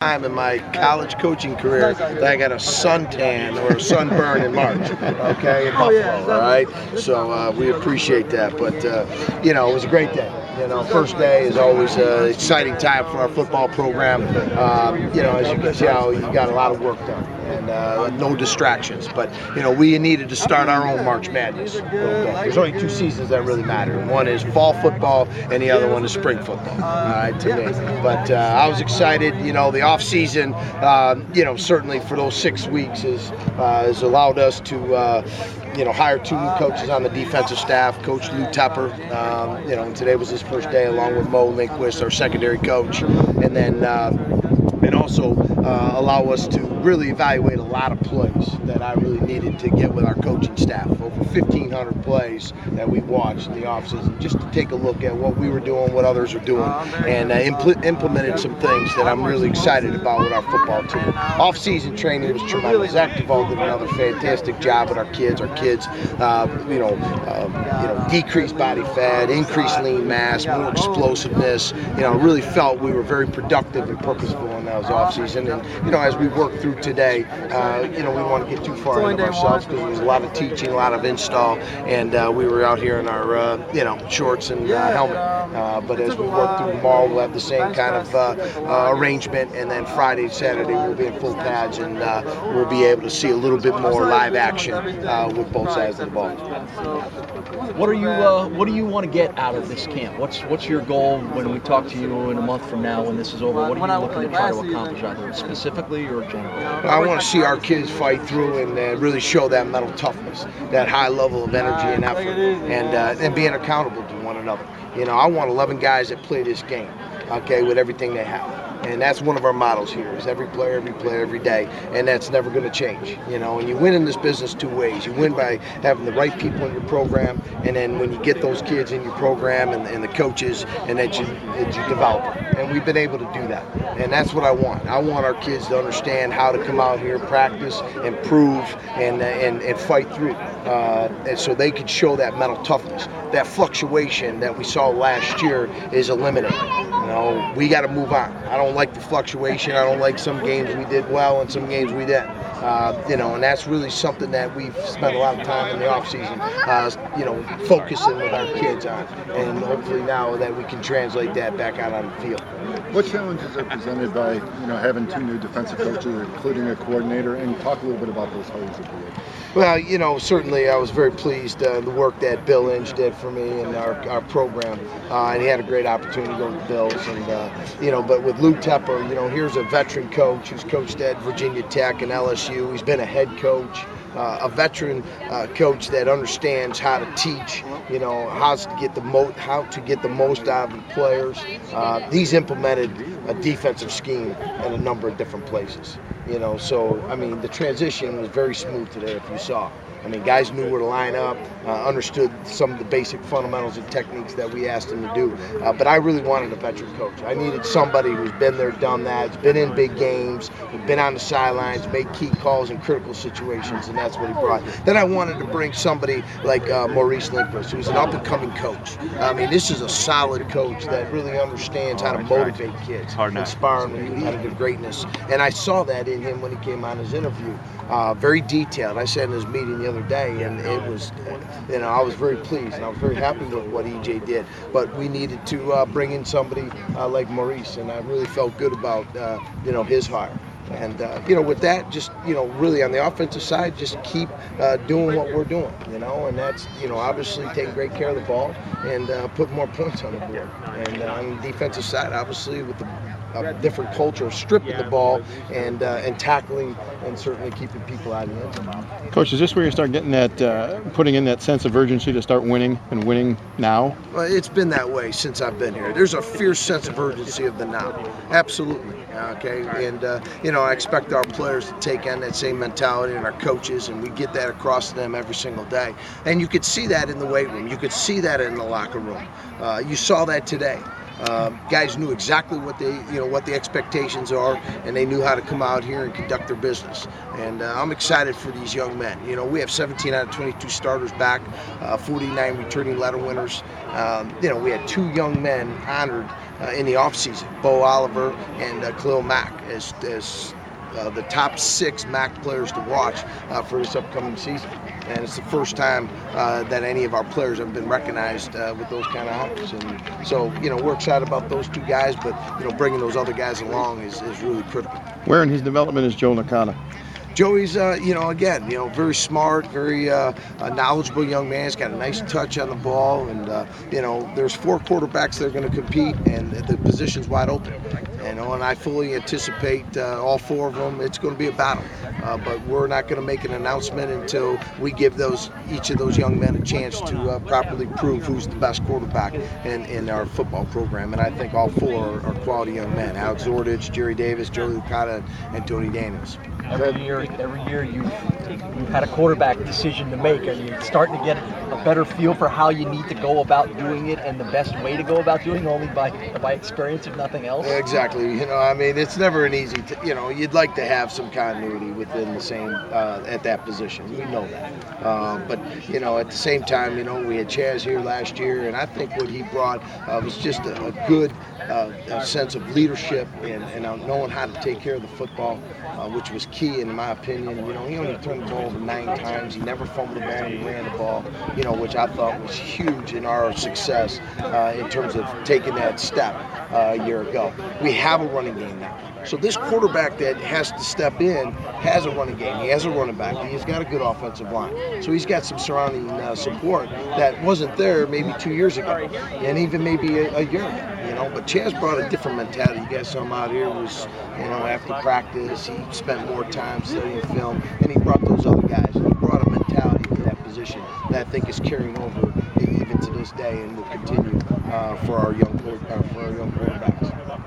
time in my college coaching career that I got a suntan or a sunburn in March, okay, in Buffalo, all right? So we appreciate that, but, you know, it was a great day. You know, first day is always an exciting time for our football program. You know, as you can tell, you got a lot of work done and no distractions. But, you know, we needed to start our own March Madness. There's only two seasons that really matter. One is fall football and the other one is spring football, all right, to me. But I was excited. You know, the off season, you know, certainly for those 6 weeks has allowed us to you know, hire 2 new coaches on the defensive staff. Coach Lou Tepper, you know, and today was his first day along with Mo Lindquist, our secondary coach, and then and also allow us to really evaluate a lot of plays that I really needed to get with our coaching staff. Over 1,500 plays that we watched in the offseason, just to take a look at what we were doing, what others are doing, and implemented some things that I'm really excited about with our football team. Off-season training was tremendous. Zach Duvall did another fantastic job with our kids. Our kids, you know, decreased body fat, increased lean mass, more explosiveness. You know, really felt we were very productive and purposeful in those off-season. And you know, as we work through today, you know, we want to get too far ahead of ourselves because there was a lot of teaching, a lot of install, and we were out here in our you know, shorts and helmet. But as we work through tomorrow, we'll have the same kind of arrangement, and then Friday, Saturday, we'll be in full pads, and we'll be able to see a little bit more live action with both sides of the ball. What do you want to get out of this camp? What's your goal when we talk to you in a month from now when this is over? What are you looking to try to accomplish, either specifically or generally? I want to see our kids fight through and really show that mental toughness, that high level of energy and effort, and being accountable to one another. You know, I want 11 guys that play this game, okay, with everything they have. And that's one of our mottos here, is every player, every day, and that's never going to change. You know, and you win in this business 2 ways. You win by having the right people in your program, and then when you get those kids in your program and the coaches, and that you develop them. And we've been able to do that, and that's what I want. I want our kids to understand how to come out here, practice, improve, and fight through, and so they could show that mental toughness. That fluctuation that we saw last year is eliminated. You know, we got to move on. I don't like the fluctuation. I don't like some games we did well and some games we didn't. You know, and that's really something that we've spent a lot of time in the off season, you know, focusing with our kids on, and hopefully now that we can translate that back out on the field. What challenges are presented by, you know, having 2 new defensive coaches, including a coordinator, and talk a little bit about those hires that you made? Well, you know, certainly I was very pleased the work that Bill Inge did for me and our program, and he had a great opportunity to go to the Bills, and you know, but with Lou Tepper, you know, here's a veteran coach who's coached at Virginia Tech and LSU. He's been a head coach. A veteran coach that understands how to teach, you know, how to get the most out of the players. He's implemented a defensive scheme in a number of different places, you know. So I mean, the transition was very smooth today, if you saw. I mean, guys knew where to line up, understood some of the basic fundamentals and techniques that we asked them to do. But I really wanted a veteran coach. I needed somebody who's been there, done that, has been in big games, who's been on the sidelines, made key calls in critical situations, and that's what he brought. Then I wanted to bring somebody like Maurice Lindquist, who's an up-and-coming coach. I mean, this is a solid coach that really understands how to motivate kids, inspire them to competitive greatness. And I saw that in him when he came on his interview. Very detailed. I sat in his meeting the other day, and it was, you know, I was very pleased, and I was very happy with what EJ did. But we needed to bring in somebody like Maurice, and I really felt good about, you know, his hire. And, you know, with that, just, you know, really on the offensive side, just keep doing what we're doing, you know, and that's, you know, obviously taking great care of the ball and put more points on the board. And on the defensive side, obviously, with the different culture of stripping the ball and tackling and certainly keeping people out of the end zone. Coach, is this where you start getting that, putting in that sense of urgency to start winning and winning now? Well, it's been that way since I've been here. There's a fierce sense of urgency of the now. Absolutely. Okay. And, you know, I expect our players to take on that same mentality, and our coaches, and we get that across to them every single day. And you could see that in the weight room. You could see that in the locker room. You saw that today. Guys knew exactly what the expectations are, and they knew how to come out here and conduct their business. And I'm excited for these young men. We have 17 out of 22 starters back, 49 returning letter winners. We had 2 young men honored in the offseason, Bo Oliver and Khalil Mack, as the top 6 MAC players to watch for this upcoming season. And it's the first time that any of our players have been recognized with those kind of honors. And so, we're excited about those 2 guys, but, bringing those other guys along is really critical. Where in his development is Joe Nakata? Joey's, again, very smart, very knowledgeable young man. He's got a nice touch on the ball, and there's 4 quarterbacks that are going to compete, and the position's wide open. And I fully anticipate all 4 of them. It's going to be a battle, but we're not going to make an announcement until we give each of those young men a chance to properly prove who's the best quarterback in our football program. And I think all 4 are quality young men: Alex Zordich, Jerry Davis, Joey Licata, and Tony Daniels. Every year you've had a quarterback decision to make. Are you starting to get a better feel for how you need to go about doing it and the best way to go about doing it, only by experience, if nothing else? Exactly. It's never an easy. You'd like to have some continuity within the same at that position. We know that. But at the same time, we had Chaz here last year, and I think what he brought was just a good sense of leadership and knowing how to take care of the football, which was key in my opinion. He only turned the ball over 9 times. He never fumbled the ball. He ran the ball, which I thought was huge in our success in terms of taking that step a year ago. We have a running game now. So this quarterback that has to step in has a running game. He has a running back. He's got a good offensive line. So he's got some surrounding support that wasn't there maybe 2 years ago, and even maybe a year ago. But Chaz brought a different mentality. You guys saw him out here was, after practice, he spent more time studying film, and he brought those other guys. He brought a mentality to that position that I think is carrying over even to this day and will continue for our young quarterback.